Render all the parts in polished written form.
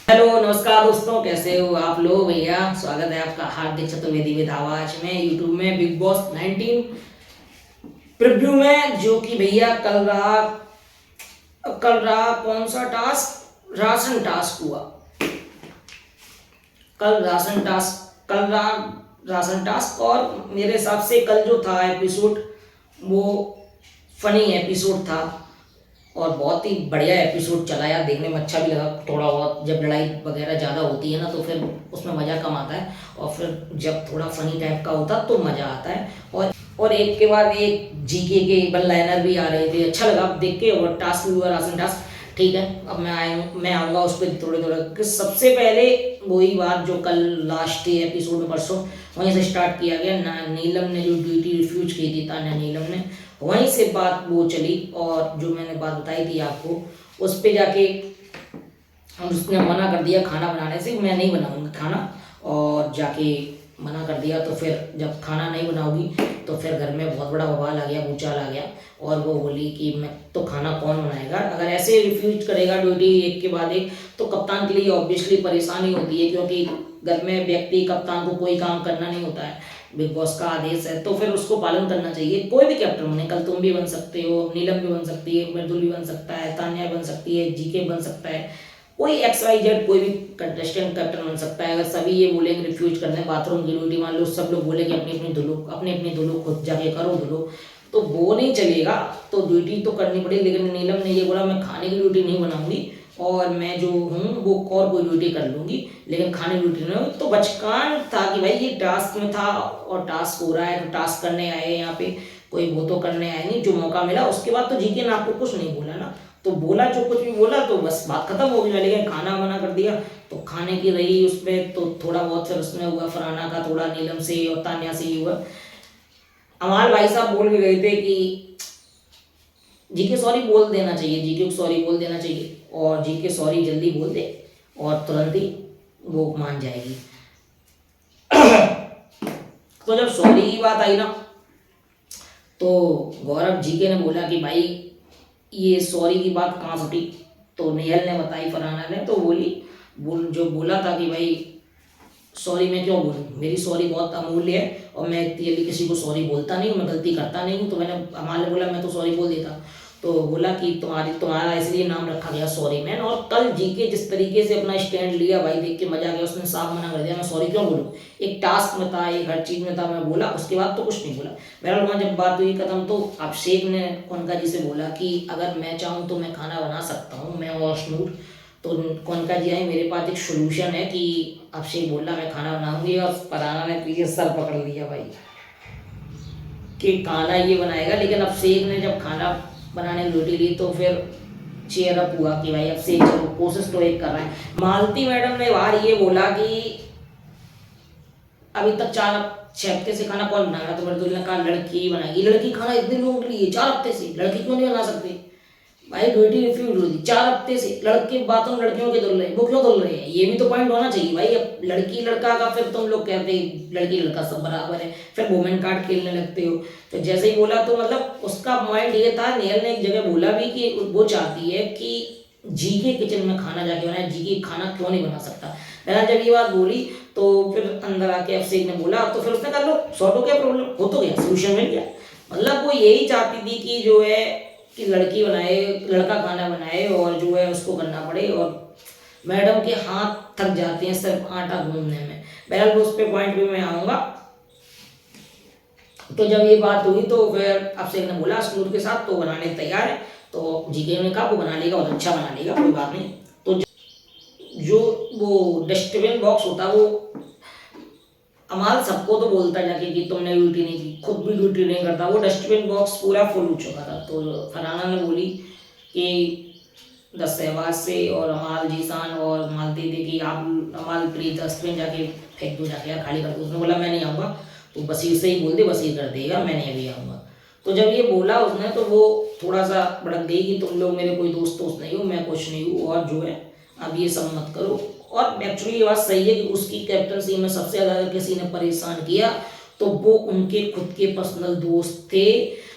Hello नमस्कार दोस्तों, कैसे हो आप लोग। भैया स्वागत है आपका हार्दिक चतुर्वेदी विद आवाज में यूट्यूब में बिग बॉस 19 प्रीव्यू में, जो कि भैया कल रहा कौन सा टास्क, राशन टास्क हुआ। कल रहा राशन टास्क, और मेरे हिसाब से कल जो था एपिसोड वो फनी एपिसोड था और बहुत ही बढ़िया एपिसोड चला यार। देखने में अच्छा भी लगा थोड़ा बहुत। जब लड़ाई वगैरह ज़्यादा होती है ना तो फिर उसमें मज़ा कम आता है, और फिर जब थोड़ा फनी टाइप का होता तो मज़ा आता है। और एक के बाद एक जीके के वन लाइनर भी आ रहे थे, अच्छा लगा देख के। और टास्क भी हुआ, राशन टास्क। ठीक है, अब मैं आऊँगा उस पर थोड़े थोड़े कि सबसे पहले वही बात जो कल लास्ट एपिसोड में परसों वहीं से स्टार्ट किया गया ना। नीलम ने जो ड्यूटी रिफ्यूज की थी, तान्या नीलम ने, वहीं से बात वो चली। और जो मैंने बात बताई थी आपको, उस पर जाके उसने मना कर दिया खाना बनाने से, मैं नहीं बनाऊंगी खाना। और जाके मना कर दिया, तो फिर जब खाना नहीं बनाओगी तो फिर घर में बहुत बड़ा बवाल आ गया, भूचाल आ गया। और वो बोली कि मैं तो खाना कौन बनाएगा। अगर ऐसे रिफ्यूज करेगा ड्यूटी एक के बाद एक, तो कप्तान के लिए ऑब्वियसली परेशानी होती है, क्योंकि घर में व्यक्ति कप्तान को कोई काम करना नहीं होता है। बिग बॉस का आदेश है तो फिर उसको पालन करना चाहिए। कोई भी कैप्टन बने, कल तुम भी बन सकते हो, नीलम भी बन सकती है, मृदुल भी बन सकता है, तान्या बन सकती है, जीके बन सकता है, कोई एक्स वाई जेड कोई भी कंटेस्टेंट कैप्टन बन सकता है। अगर सभी ये बोलेंगे रिफ्यूज कर दें बाथरूम की ड्यूटी, मान लो सब लोग बोलेंगे अपनी अपनी धुलो खुद जाके करो धुलो, तो वो नहीं चलेगा। तो ड्यूटी तो करनी पड़ेगी। लेकिन नीलम ने ये बोला मैं खाने की ड्यूटी नहीं बनाऊंगी, और मैं जो हूँ वो और कोई ड्यूटी कर लूंगी, लेकिन खाने की ड्यूटी नहीं होगी। तो बचकान था कि भाई ये टास्क में था और टास्क हो रहा है तो टास्क करने आए यहाँ पे, कोई वो तो करने आए नहीं। जो मौका मिला उसके बाद तो जीके ने आपको कुछ नहीं बोला ना, तो बोला जो कुछ भी बोला तो बस बात खत्म हो गई। लेकिन खाना मना कर दिया तो खाने की रही उसमें, तो थोड़ा बहुत फिर उसमें हुआ फरहाना का, थोड़ा नीलम से और तान्या से ही हुआ। अमाल भाई साहब बोल भी गए थे कि जीके सॉरी बोल देना चाहिए, जीके को सॉरी बोल देना चाहिए, और जीके सॉरी जल्दी बोल दे और तुरंत ही वो मान जाएगी। तो जब सॉरी की बात आई ना, तो गौरव जीके ने बोला कि भाई ये सॉरी की बात कहाँ फटी। तो नेहल ने बताई फरहाना ने, तो जो बोला था कि भाई सॉरी मैं क्यों बोलूँ, मेरी सॉरी बहुत अमूल्य है और मैं इतनी जल्दी किसी को सॉरी बोलता नहीं हूँ, मैं गलती करता नहीं हूँ। तो मैंने अमाल ने बोला मैं तो सॉरी बोल देता। तो बोला कि तुम्हारा इसलिए नाम रखा गया सॉरी मैन। और कल जीके जिस तरीके से अपना स्टैंड लिया भाई, देख के मजा आ गया। उसने साफ मना कर दिया मैं सॉरी क्यों बोलूँ, एक टास्क में था, एक हर चीज़ में था, मैं बोला उसके बाद तो कुछ नहीं बोला। मेरा वहाँ जब बात हुई खत्म, तो अभिषेक ने कनका जी से बोला कि अगर मैं चाहूँ तो मैं खाना बना सकता हूँ, मैं और स्नूर। तो कनका जी आई मेरे पास एक सोल्यूशन है कि अभिषेक बोला मैं खाना बनाऊंगी, और फरहाना ने पीछे सर पकड़ लिया भाई कि खाना ये बनाएगा। लेकिन अभिषेक ने जब खाना बनाने की ड्यूटी ली तो फिर चेयर अप हुआ कि भाई अभिषेक चलो कोशिश तो एक कर रहा है। मालती मैडम ने बाहर ये बोला कि अभी तक 4 हफ्ते से खाना कौन बनाएगा, तो मेरे ने कहा लड़की बनाएगी। लड़की खाना इतने लोगों के लिए 4 हफ्ते से लड़की क्यों नहीं बना सकती भाई। ड्यूटी रिफ्यूज हुई थी 4 हफ्ते से, लड़के बातों में लड़कियों के धुल रहे, वो क्यों धुल रहे हैं, ये भी तो पॉइंट होना चाहिए भाई। अब लड़की लड़का का फिर तुम लोग कहते लड़की लड़का सब बराबर है, फिर वुमेन कार्ड खेलने लगते हो। तो जैसे ही बोला तो मतलब उसका पॉइंट ये था। नेहल ने एक जगह बोला भी कि वो चाहती है कि जीके किचन में खाना जाके बनाए, जीके खाना क्यों नहीं बना सकता। मैंने जब ये बात बोली तो फिर अंदर आके अभिषेक ने बोला तो फिर उसने कर लो सॉर्ट हो गया, प्रॉब्लम हो तो गया, सोल्यूशन मिल गया। मतलब वो यही चाहती थी कि जो है कि लड़की बनाए, लड़का खाना बनाए, और जो है उसको करना पड़े। और मैडम के हाथ थक जाते हैं सिर्फ आटा गूंदने में। बहरहाल उस पे पॉइंट भी मैं आऊँगा। तो जब ये बात हुई तो फिर अभिषेक ने बोला स्नूर के साथ तो बनाने तैयार है। तो जीके ने कहा वो बना लेगा और अच्छा बना लेगा, कोई बात नहीं। तो जो वो डस्टबिन बॉक्स होता वो अमाल सबको तो बोलता जाके कि तुमने ड्यूटी नहीं की, खुद भी ड्यूटी नहीं करता। वो डस्टबिन बॉक्स पूरा फुल हो चुका था। तो फरहाना ने बोली कि शहबाज से और अमाल जीसान और मालती थी कि आप अमाल प्लीज डस्टबिन जाके फेंक दो, जाके यार खाली कर दो। उसने बोला मैं नहीं आऊँगा, तो बसीर से ही बोल दे, बसीर कर देगा, मैं नहीं अभी आऊँगा। तो जब ये बोला उसने तो वो थोड़ा सा भड़क गई कि तुम लोग मेरे कोई दोस्त नहीं हो, मैं कुछ नहीं हूँ, और जो है अब ये सब मत करो। और एक्चुअली ये बात सही है कि उसकी कैप्टनसी में सबसे ज़्यादा अगर किसी ने परेशान किया तो वो उनके खुद के पर्सनल दोस्त थे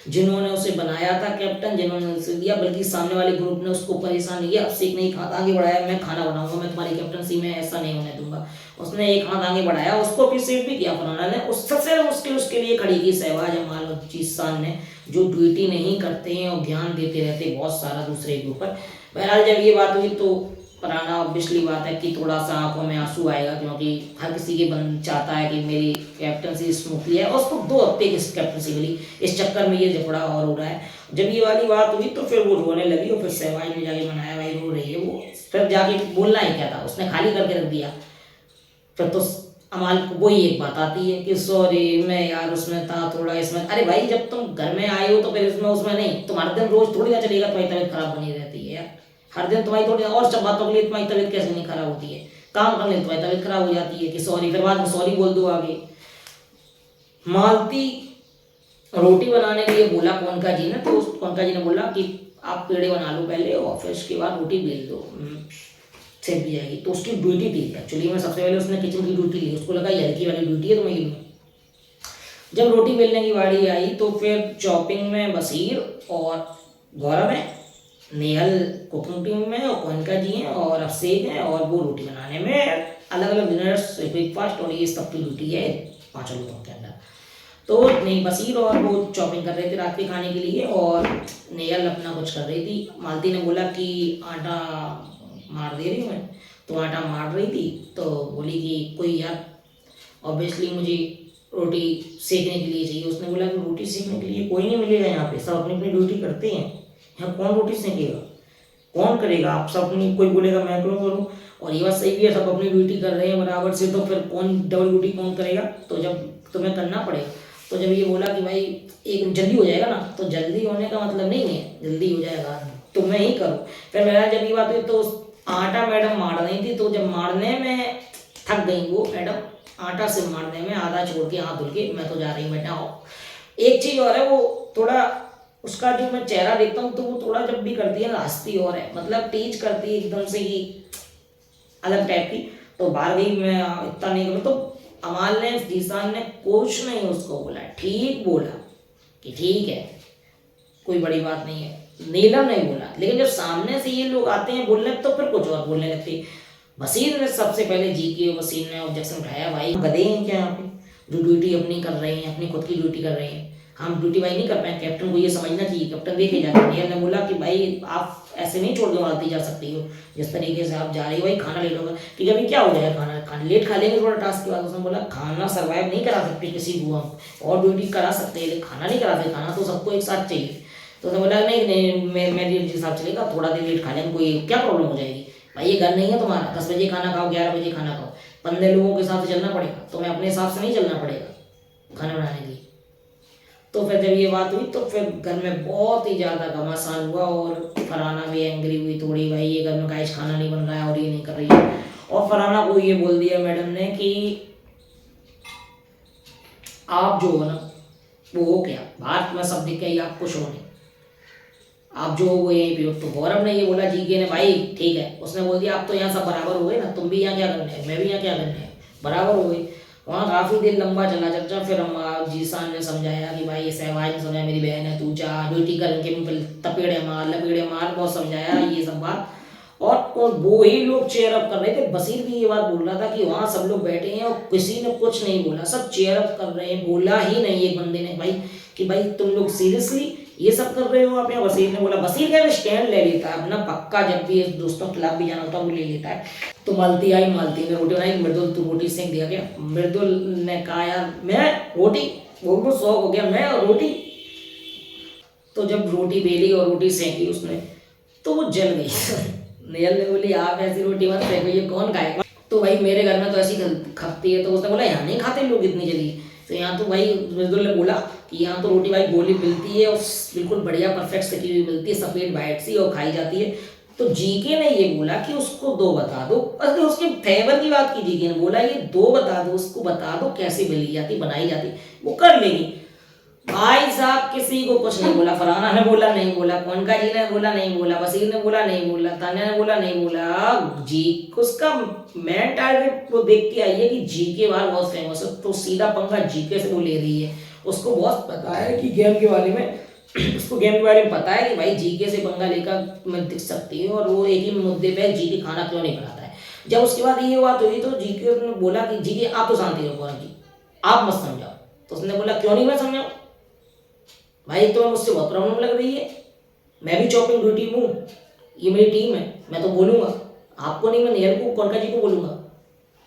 जिन्होंने उसे बनाया था कैप्टन, जिन्होंने उसे दिया। बल्कि सामने वाले ग्रुप ने उसको परेशान नहीं किया, अब से एक नहीं हाथ आगे बढ़ाया, मैं खाना बनाऊंगा, मैं तुम्हारी कैप्टनसी में ऐसा नहीं होने दूंगा। उसने एक हाथ आगे बढ़ाया, उसको अप्रिशिएट भी किया फरहाना ने। उस सबसे मुश्किल उसके लिए खड़ी की शहबाज अमान और जीसान ने, जो ड्यूटी नहीं करते हैं और ज्ञान देते रहते बहुत सारा दूसरे के ऊपर। बहरहाल जब ये बात हुई तो फरहाना ऑब्वियसली बात है कि थोड़ा सा आंखों में आंसू आएगा, क्योंकि हर किसी के बन चाहता है कि मेरी कैप्टनसी स्मूथली है। और उसको 2 हफ्ते की कैप्टनसी मिली, इस चक्कर में ये झगड़ा और हो रहा है। जब ये वाली बात हुई तो फिर वो रोने लगी और फिर शहबाज ने जाके मनाया, भाई रो रही है वो। फिर जाके बोलना ही क्या था, उसने खाली करके रख दिया। फिर तो अमाल को वही एक बात आती है कि सॉरी मैं यार उसमें था थोड़ा इसमें। अरे भाई जब तुम घर में आए हो तो फिर इसमें उसमें नहीं, तुम्हारे दिन रोज थोड़ी ना चलेगा, तुम्हारी तबीयत खराब बनी रहती है यार। हर दिन तुम्हारी थोड़ी, और सब बातों के लिए तुम्हारी तबीयत कैसे नहीं खराब होती है, काम करने से तुम्हारी तबीयत खराब हो जाती है कि सॉरी, फिर बाद में सॉरी बोल दो आगे। मालती रोटी बनाने के लिए बोला कौनका जी ने, तो कौनका जी ने बोला कि आप पेड़े बना लो पहले और फिर उसके बाद रोटी बेल दो, सेक दी जाएगी। तो उसकी ड्यूटी थी एक्चुअली में, सबसे पहले उसने किचन की ड्यूटी ली, उसको लगा ये हल्की वाली ड्यूटी है तो मैं ये लूँ। जब रोटी बेलने की बारी आई तो फिर चॉपिंग में बशीर और गौरव है, नेहल कुकिंग टीम में और कौनका जी हैं और अफसेक हैं, और वो रोटी बनाने में अलग अलग डिनर्स ब्रेकफास्ट और ये सब की ड्यूटी है 5 लोगों के अंदर। तो नहीं, बशीर और वो चॉपिंग कर रहे थे रात के खाने के लिए और नेहल अपना कुछ कर रही थी। मालती ने बोला कि आटा मार दे रही हूँ मैं, तो आटा मार रही थी। तो बोली कि कोई यार ऑब्वियसली मुझे रोटी सेकने के लिए चाहिए। उसने बोला कि रोटी सेकने के लिए कोई नहीं मिलेगा यहाँ पे, सब अपनी अपनी ड्यूटी करते हैं, यहाँ कौन रोटी सेकेगा, कौन करेगा, आप सब अपनी, कोई बोलेगा मैं क्यों करूँ। और ये बात सही भी है, सब अपनी ड्यूटी कर रहे हैं बराबर से, तो फिर कौन डबल ड्यूटी कौन करेगा, तो जब तुम्हें करना पड़ेगा। तो जब ये बोला कि भाई एक जल्दी हो जाएगा ना, तो जल्दी होने का मतलब नहीं है जल्दी हो जाएगा तो मैं ही करूँ। फिर मेरा जब ये बात हुई तो आटा मैडम मार रही थी, तो जब मारने में थक गई वो मैडम, आटा से मारने में आधा छोड़ के हाथ धुल के मैं तो जा रही हूँ बेटा। एक चीज़ और है, वो थोड़ा उसका जो मैं चेहरा देखता हूँ तो वो थोड़ा जब भी करती है ना हंसती और है, मतलब टीच करती है एकदम से ही अलग टाइप की। तो बाहर गई मैं इतना नहीं करूँ, तो अमाल ने, जीसान ने कुछ नहीं उसको बोला, ठीक बोला कि ठीक है कोई बड़ी बात नहीं है, नीलम नहीं बोला। लेकिन जब सामने से ये लोग आते हैं बोलने तो फिर कुछ और बोलने लगते। वसीर ने सबसे पहले जी के वसीर ने ऑब्जेक्शन उठाया, भाई गधे हैं क्या यहाँ पे जो ड्यूटी अपनी कर रहे हैं, अपनी खुद की ड्यूटी कर रहे हैं, हम ड्यूटी भाई नहीं कर पाए, कैप्टन को ये समझना चाहिए। कैप्टन देखे जाते हैं, ने बोला कि भाई आप ऐसे नहीं छोड़ के मारती जा सकती हो, जिस तरीके से आप जा रही हो, भाई खाना ले लोगे कि अभी क्या हो जाएगा, खाना लेट खा लेंगे थोड़ा टास्क के बाद। उसने बोला खाना सर्वाइव नहीं करा सकते किसी को हम, और ड्यूटी करा सकते हैं लेकिन खाना नहीं कराते, खाना तो सबको एक साथ चाहिए। तो उसने बोला नहीं नहीं मेरे हिसाब चलेगा, थोड़ा देर लेट खा लेंगे, कोई क्या प्रॉब्लम हो जाएगी, भाई ये घर नहीं है तुम्हारा, 10 बजे खाना खाओ, 11 बजे खाना खाओ, 15 लोगों के साथ चलना पड़ेगा, तो मैं अपने हिसाब से नहीं चलना पड़ेगा खाना बनाने के लिए। तो फिर जब ये बात हुई तो फिर घर में बहुत ही ज़्यादा घमासान हुआ और फरहाना भी एंग्री हुई थोड़ी, भाई ये घर में गाइस खाना नहीं बन रहा है और ये नहीं कर रही है। और फरहाना को ये बोल दिया मैडम ने कि आप जो हो ना वो हो क्या, बाहर में सब दिख गई, आप कुछ हो नहीं, आप जो हो वो यहीं पे हो। तो गौरव ने ये बोला, जीके ने, भाई ठीक है, उसने बोल दिया आप तो यहाँ सब बराबर हो गए ना, तुम भी यहाँ क्या करने हैं, मैं भी यहाँ क्या करने हैं, बराबर हो गई। वहाँ काफ़ी देर लंबा चला चर्चा। फिर हम जीसान ने समझाया कि भाई ये सहवाज ने समझाया, मेरी बहन है तू जा ड्यूटी करके तपेड़े मार लपेड़े मार, बहुत समझाया ये सब बात। और वो ही लोग चेयर अप कर रहे थे। बशीर भी ये बात बोल रहा था कि वहाँ सब लोग बैठे हैं और किसी ने कुछ नहीं बोला, सब चेयर अप कर रहे हैं। बोला ही नहीं एक बंदे ने भाई कि भाई तुम लोग सीरियसली ये सब कर रहे हो आप यहाँ। बशीर ने बोला, बशीर क्या स्टैंड ले लेता है अपना पक्का, जब भी दोस्तों के खिलाफ भी जाना होता है वो ले लेता है। तो मालती आई, मालती ने रोटी बनाई, मृदुल तू रोटी सेक दिया गया। मृदुल ने कहा यार मैं रोटी, वो शौक हो गया मैं और रोटी। तो जब रोटी बेली और रोटी सेकी उसने तो वो जल गई। नेहल ने बोली आप ऐसी रोटी मत फेंको, ये कौन खाएगा। तो भाई मेरे घर में तो ऐसी खपती है। तो उसने बोला यहाँ नहीं खाते लोग इतनी जल्दी। तो यहाँ तो भाई मजदूर ने बोला कि यहाँ तो रोटी भाई गोली मिलती है और बिल्कुल बढ़िया परफेक्ट सटी हुई मिलती है, सफ़ेद वाइट सी, और खाई जाती है। तो जीके ने ये बोला कि उसको 2 बता दो, अरे उसके फेवर की बात की। जीके ने बोला ये 2 बता दो, उसको बता दो कैसे मिली जाती बनाई जाती, वो कर लेगी। भाई साहब किसी को कुछ नहीं बोला, फरहाना ने बोला नहीं बोला, कौनका जी ने बोला नहीं बोला, वसीर ने बोला नहीं बोला, तान्या ने बोला नहीं बोला। जी उसका मेन टारगेट वो देख के आई है कि जीके बाहर बहुत फेमस है, तो सीधा पंगा जीके से वो ले रही है। उसको बहुत पता है कि गेम के बारे में उसको गेम के बारे में पता है कि भाई जीके से पंगा लेकर मैं दिख सकती है, और वो एक ही मुद्दे पे जीके खाना क्यों नहीं बनाता है। जब उसके बाद ये बात हुई तो जीके ने बोला कि जीके आप तो शांति रखो की, आप मत समझाओ। तो उसने बोला क्यों नहीं मैं समझाऊं भाई, तो मुझसे बहुत प्रॉब्लम लग रही है, मैं भी चॉपिंग ब्यूटी हूँ, ये मेरी टीम है, मैं तो बोलूँगा आपको नहीं, मैं नेहल को कौनका जी को बोलूँगा,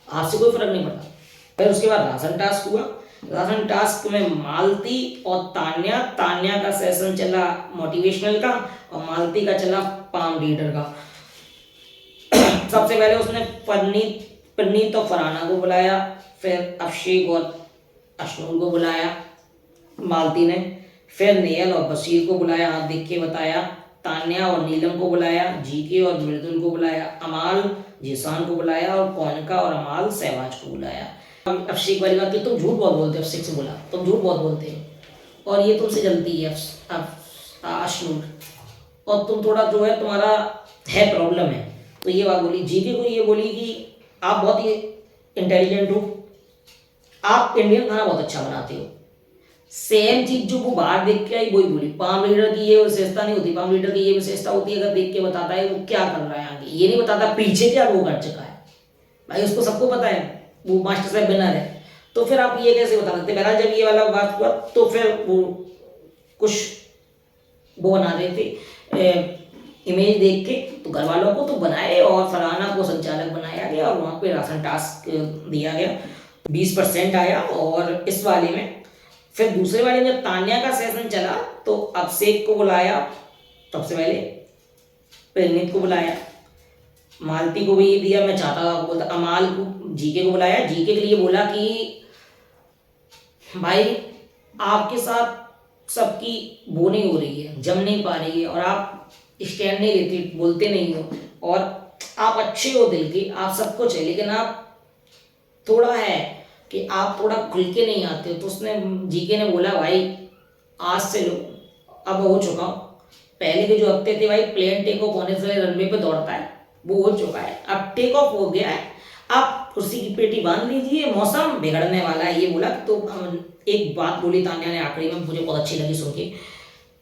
आपसे कोई फर्क नहीं पड़ता। फिर उसके बाद राशन टास्क हुआ। राशन टास्क में मालती और तान्या तान्या का सेशन चला मोटिवेशनल का, और मालती का चला पाम रीडर का। सबसे पहले उसने पन्नीत और फरहाना को बुलाया, फिर अभिषेक और अशनूर को बुलाया मालती ने, फिर नेयल और बशीर को बुलाया, हाथ देख के बताया, तान्या और नीलम को बुलाया, जीके और मृदुल को बुलाया, अमाल जीसान को बुलाया, और कौनका और अमाल सहवाज को बुलाया। अभिषेक वाली बात की तुम झूठ बहुत बोलते हो, अभिषेक से बोला तुम झूठ बहुत बोलते हो और ये तुमसे जलती है अशनूर, और तुम थोड़ा जो है तुम्हारा है प्रॉब्लम है। तो ये बात बोली जीके को, ये बोली कि आप बहुत ही इंटेलिजेंट हो, आप इंडियन खाना बहुत अच्छा बनाते हो। सेम चीज जो वो बाहर देख के आई वही बोली, पाम लीडर की ये विशेषता नहीं होती, पाम लीडर की ये विशेषता होती है अगर देख के बताता है वो क्या कर रहा है आगे, ये नहीं बताता पीछे क्या वो कर चुका है। भाई उसको सबको पता है वो मास्टर साहब विनर है, तो फिर आप ये कैसे बता सकते। बहरहाल जब ये वाला बात हुआ तो फिर वो कुछ वो बना रहे थे इमेज देख के, तो घर वालों को तो बनाए और फरहाना को संचालक बनाया गया, और वहाँ पे राशन टास्क दिया गया, 20% आया। और इस वाले में फिर दूसरे वाले में जब तान्या का सेशन चला तो अभिषेक को बुलाया, सबसे पहले परिणीत को बुलाया, मालती को भी ये दिया, मैं चाहता था बोलता, अमाल को जीके को बुलाया, जीके के लिए बोला कि भाई आपके साथ सबकी वो नहीं हो रही है, जम नहीं पा रही है, और आप स्टैंड नहीं लेते, बोलते नहीं हो, और आप अच्छे हो दिल के, आप सब कुछ है, लेकिन आप थोड़ा है कि आप थोड़ा खुल के नहीं आते हो। तो उसने जीके ने बोला भाई आज से लो, अब हो चुका हूँ, पहले के जो हफ्ते थे भाई प्लेन टेक ऑफ होने से रनवे पे दौड़ता है वो हो चुका है, अब टेक ऑफ हो गया है, आप कुर्सी की पेटी बांध लीजिए, मौसम बिगड़ने वाला है, ये बोला। तो एक बात बोली तान्या ने आखिरी में, मुझे बहुत अच्छी लगी सुन के,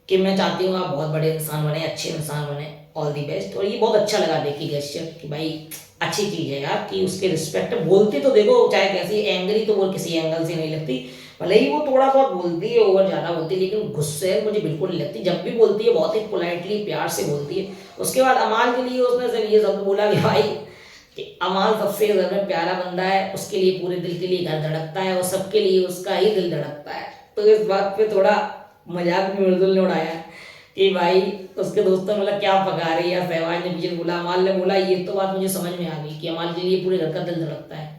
कि मैं चाहती हूँ आप बहुत बड़े इंसान बने, अच्छे इंसान बने, ऑल दी बेस्ट। और ये बहुत अच्छा लगा देख के गेस्चर कि भाई अच्छी चीज़ है यार कि उसके रिस्पेक्ट बोलती, तो देखो चाहे कैसी एंग्री तो वो किसी एंगल से नहीं लगती, भले ही वो थोड़ा बहुत बोलती है, ओवर ज़्यादा बोलती है, लेकिन गुस्से मुझे बिल्कुल नहीं लगती, जब भी बोलती है बहुत ही पोलाइटली प्यार से बोलती है। उसके बाद अमाल के लिए उसने सिर्फ ये शब्द बोला कि भाई कि अमाल सबसे घर में प्यारा बंदा है, उसके लिए पूरे दिल के लिए घर धड़कता है और सबके लिए उसका ही दिल धड़कता है। तो इस बात पे थोड़ा मजाक भी मृदुल ने उड़ाया कि भाई उसके दोस्तों मतलब क्या पका रही है। सहवाज ने पीछे बोला, अमाल ने बोला ये तो बात मुझे समझ में आ गई कि अमाल के लिए पूरे घर का दिल धड़कता है,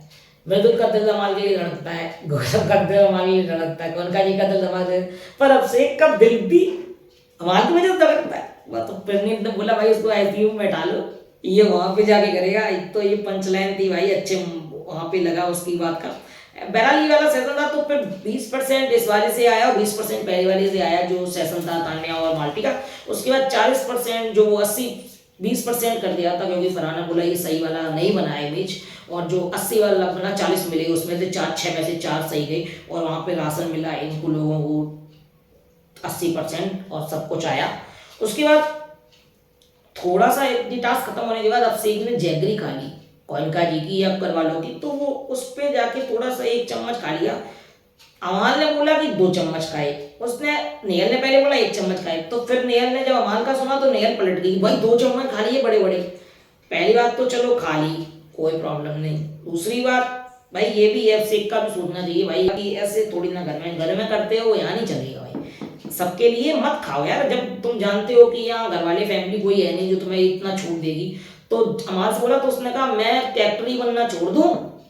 मृदुल का दिल अमाल के लिए धड़कता है, गौरव का दिल अमाल के लिए धड़कता है, कौनका जी का दिल अमाल के, पर अभिषेक का दिल भी अमाल की वजह से धड़कता है। वह तो प्रेरणीत ने बोला भाई उसको आईसीयू में बैठा लो, ये वहां पे जाके करेगा। एक तो ये पंचलाइन थी भाई, अच्छे वहां पे लगा उसकी बात का। बहरहाल ये वाला सेशन था, तो फिर 20% इस वाले से आया और 20% पहले वाले से आया जो सेशन था तान्या और माल्टी का। उसके बाद 40% जो वो 20% कर दिया था, क्योंकि फरहाना बोला ये सही वाला नहीं बना है इमेज, और जो 80 वाला बना 40 मिले, उसमें से 4-6 में से 4 सही गई, और वहाँ पे राशन मिला इनको लोगों को 80% और सब कुछ आया। उसके बाद थोड़ा सा एक टास्क खत्म होने के बाद अभिषेक ने जैगरी खा ली, कौनका जी की या करवालों की, तो वो उस पे जाके थोड़ा सा 1 चम्मच खा लिया। अमाल ने बोला कि 2 चम्मच खाए, उसने नेहल ने पहले बोला 1 चम्मच खाए, तो फिर नेहल ने जब अमाल का सुना तो नेहल पलट गई, भाई 2 चम्मच खा लिए बड़े बड़े। पहली बात तो चलो खा ली, कोई प्रॉब्लम नहीं। दूसरी बात भाई ये भी अभिषेक का भी सोचना चाहिए भाई कि ऐसे थोड़ी ना घर में करते हो, यहाँ नहीं चलेगा भाई, सबके लिए मत खाओ यार। जब तुम जानते हो कि यहाँ घर वाले फैमिली कोई है नहीं जो तुम्हें इतना छूट देगी। तो अमाल से बोला तो उसने कहा मैं कैप्टरी बनना छोड़ दूं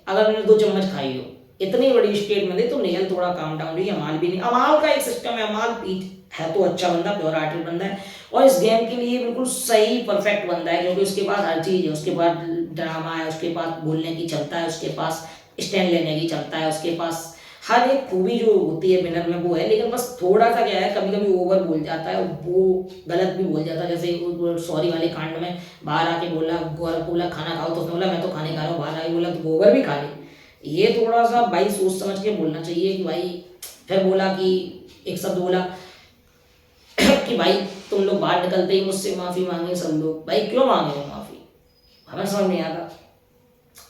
अगर मैंने 2 चम्मच खाई हो, इतनी बड़ी स्टेटमेंट दी। तो नेहल थोड़ा काम डाउन रही, अमाल भी नहीं। अमाल का एक सिस्टम है, अमाल पीठ है तो अच्छा बंदा, प्योर आर्टिस्ट बंदा है, और इस गेम के लिए बिल्कुल सही परफेक्ट बंदा है, क्योंकि उसके पास हर चीज़ है, उसके पास ड्रामा है, उसके पास बोलने की क्षमता है, उसके पास स्टैंड लेने की क्षमता है, उसके पास हर एक खूबी जो होती है विनर में वो है, लेकिन बस थोड़ा सा क्या है, कभी कभी ओवर बोल जाता है, वो गलत भी बोल जाता है। जैसे सॉरी वाले कांड में बाहर आके बोला, गौरव को बोला खाना खाओ, तो उसने बोला मैं तो खाने खा रहा हूँ, बाहर आके बोला तो गोबर भी खा ले। ये थोड़ा सा भाई सोच समझ के बोलना चाहिए कि भाई, फिर बोला कि एक शब्द बोला कि भाई तुम लोग बाहर निकलते ही मुझसे माफ़ी मांगे सब लोग, भाई क्यों मांगे हो माफ़ी, हमें समझ नहीं आता।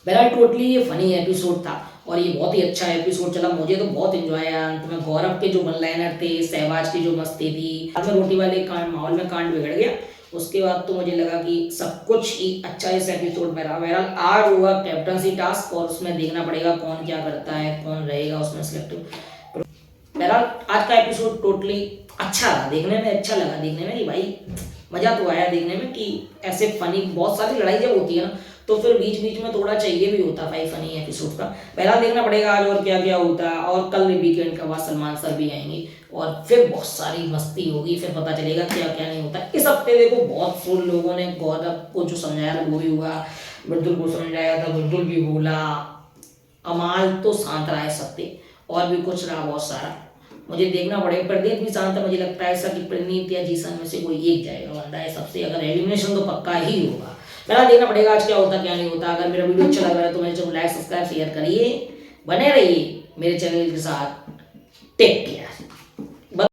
बहरहाल टोटली ये फनी एपिसोड था और ये बहुत ही अच्छा एपिसोड चला, मुझे तो बहुत इंजॉय आया। अंत में गौरव के जो वन लाइनर थे, सहवाज की जो मस्ती थी, बाद में रोटी वाले कांड माहौल में कांड बिगड़ गया। उसके बाद तो मुझे लगा कि सब कुछ ही अच्छा इस एपिसोड में रहा। बहरहाल आज हुआ कैप्टनसी टास्क और उसमें देखना पड़ेगा कौन क्या करता है, कौन रहेगा उसमें सिलेक्ट। बहरहाल आज का एपिसोड टोटली अच्छा रहा, देखने में अच्छा लगा, देखने में कि भाई मजा तो आया देखने में कि ऐसे फनी बहुत सारी लड़ाई जब होती है ना, तो फिर बीच बीच में थोड़ा चाहिए भी होता है भाई फनी एपिसोड का। बहरहाल देखना पड़ेगा आज और क्या क्या होता है, और कल वीकेंड के बाद सलमान सर भी आएंगे और फिर बहुत सारी मस्ती होगी, फिर पता चलेगा क्या क्या नहीं होता। इस हफ्ते देखो बहुत फुल लोगों ने गौरव को जो समझाया था वो भी हुआ, बिल्कुल को समझाया था बिल्कुल भी बोला, अमाल तो शांत रहा इस हफ्ते, और भी कुछ रहा बहुत सारा। मुझे देखना पड़ेगा, प्रदीप भी शांत है, मुझे लगता है ऐसा कि प्रणीत या जीसन में से कोई एक जाएगा बंदा है सबसे, अगर एलिमिनेशन तो पक्का ही होगा। मेरा देखना पड़ेगा आज क्या होता क्या नहीं होता। अगर मेरा वीडियो अच्छा लग रहा है तो मेरे चैनल लाइक सब्सक्राइब शेयर करिए, बने रहिए मेरे चैनल के साथ। Take care.